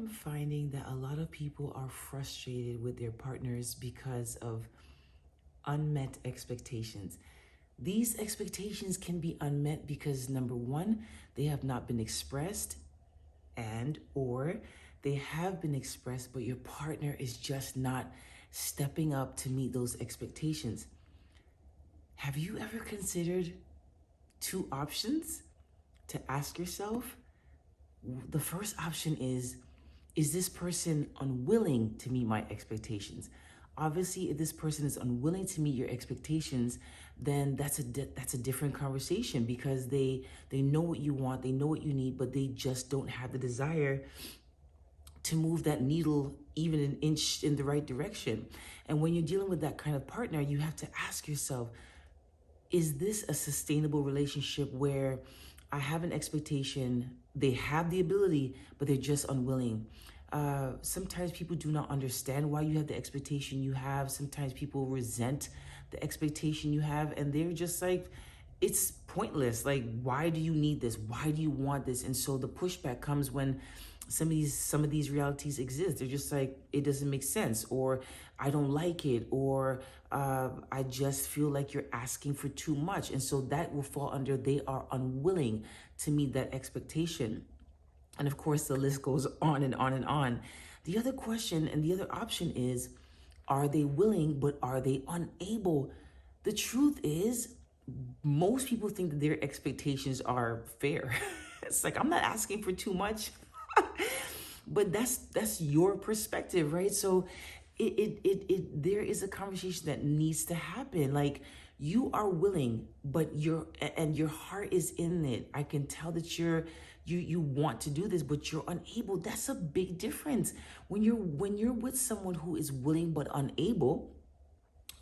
am finding that a lot of people are frustrated with their partners because of unmet expectations. These expectations can be unmet because number one, they have not been expressed, and or they have been expressed, but your partner is just not stepping up to meet those expectations. Have you ever considered two options to ask yourself? The first option is this person unwilling to meet my expectations? Obviously, if this person is unwilling to meet your expectations, then that's a different conversation, because they know what you want, they know what you need, but they just don't have the desire to move that needle even an inch in the right direction. And when you're dealing with that kind of partner, you have to ask yourself, is this a sustainable relationship where I have an expectation, they have the ability, but they're just unwilling? Sometimes people do not understand why you have the expectation you have. Sometimes people resent the expectation you have, and they're just like, it's pointless. Like, why do you need this? Why do you want this? And so the pushback comes when some of these realities exist. They're just like, it doesn't make sense, or I don't like it, or I just feel like you're asking for too much. And so that will fall under they are unwilling to meet that expectation. And of course, the list goes on and on and on. The other question and the other option is, are they willing, but are they unable? The truth is, most people think that their expectations are fair. It's like, I'm not asking for too much. But that's your perspective, right? So there is a conversation that needs to happen. Like, you are willing, but your heart is in it. I can tell that you want to do this, but you're unable. That's a big difference. When you're with someone who is willing but unable,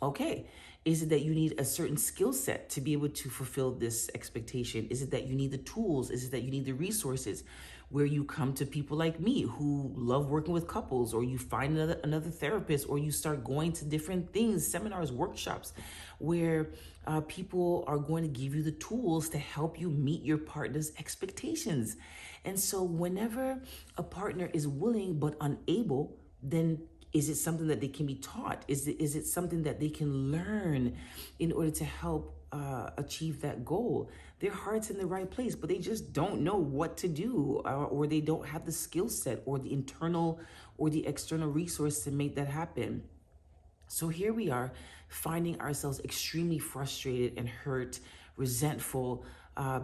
okay, is it that you need a certain skill set to be able to fulfill this expectation? Is it that you need the tools? Is it that you need the resources? Where you come to people like me who love working with couples, or you find another therapist, or you start going to different things, seminars, workshops, where people are going to give you the tools to help you meet your partner's expectations. And so whenever a partner is willing but unable, then is it something that they can be taught? Is it something that they can learn in order to help achieve that goal? Their heart's in the right place, but they just don't know what to do, or they don't have the skill set or the internal or the external resource to make that happen. So here we are, finding ourselves extremely frustrated and hurt, resentful,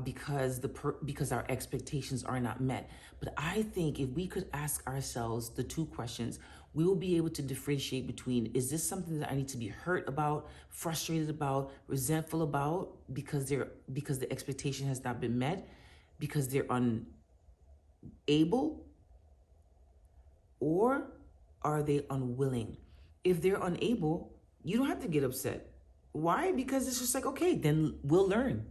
because our expectations are not met. But I think if we could ask ourselves the two questions, we will be able to differentiate between, is this something that I need to be hurt about, frustrated about, resentful about, because the expectation has not been met, because they're unable, or are they unwilling? If they're unable, you don't have to get upset. Why? Because it's just like, okay, then we'll learn.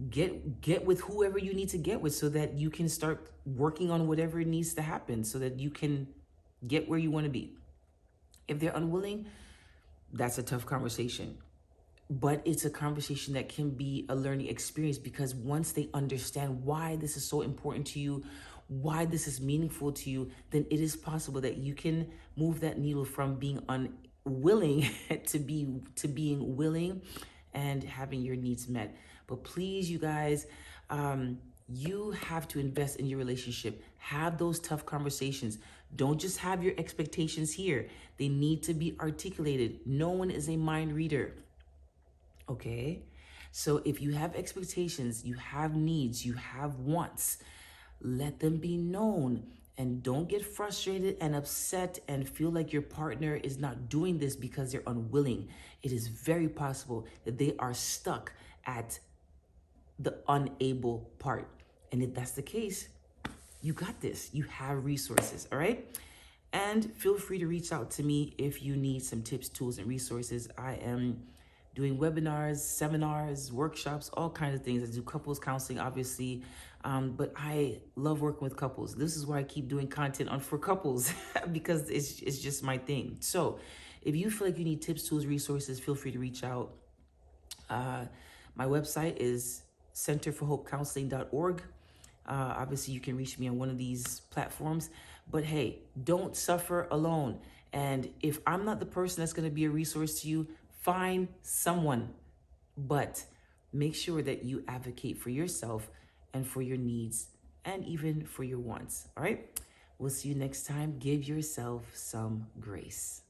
Get with whoever you need to get with, so that you can start working on whatever needs to happen, so that you can get where you want to be. If they're unwilling, that's a tough conversation. But it's a conversation that can be a learning experience, because once they understand why this is so important to you, why this is meaningful to you, then it is possible that you can move that needle from being unwilling to being willing and having your needs met. But please, you guys, you have to invest in your relationship. Have those tough conversations. Don't just have your expectations here. They need to be articulated. No one is a mind reader. Okay? So if you have expectations, you have needs, you have wants, let them be known. And don't get frustrated and upset and feel like your partner is not doing this because they're unwilling. It is very possible that they are stuck at the unable part. And if that's the case, you got this. You have resources, all right? And feel free to reach out to me if you need some tips, tools, and resources. I am doing webinars, seminars, workshops, all kinds of things. I do couples counseling, obviously, but I love working with couples. This is why I keep doing content for couples, because it's just my thing. So if you feel like you need tips, tools, resources, feel free to reach out. My website is centerforhopecounseling.org. Obviously, you can reach me on one of these platforms. But hey, don't suffer alone. And if I'm not the person that's going to be a resource to you, find someone. But make sure that you advocate for yourself and for your needs and even for your wants. All right? We'll see you next time. Give yourself some grace.